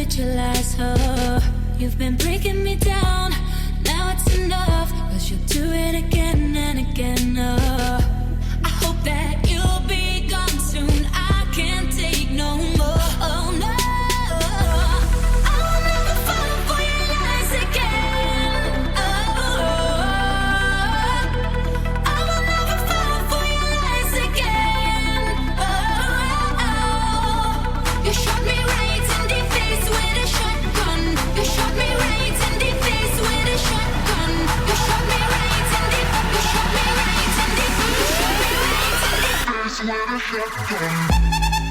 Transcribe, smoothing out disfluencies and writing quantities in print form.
with your lies, oh. You've been breaking me down, now it's enough, 'cause you'll do it again and again, oh. I hope that you'll be gone soon, I can't take no more, oh no. I will never fall for your lies again, oh. I will never fall for your lies again, oh. You shot me right in the face with a shotgun. You shot me right in the face with a shotgun. You shot me right in the, you shot me right in the, you shot me right in the face with a shotgun.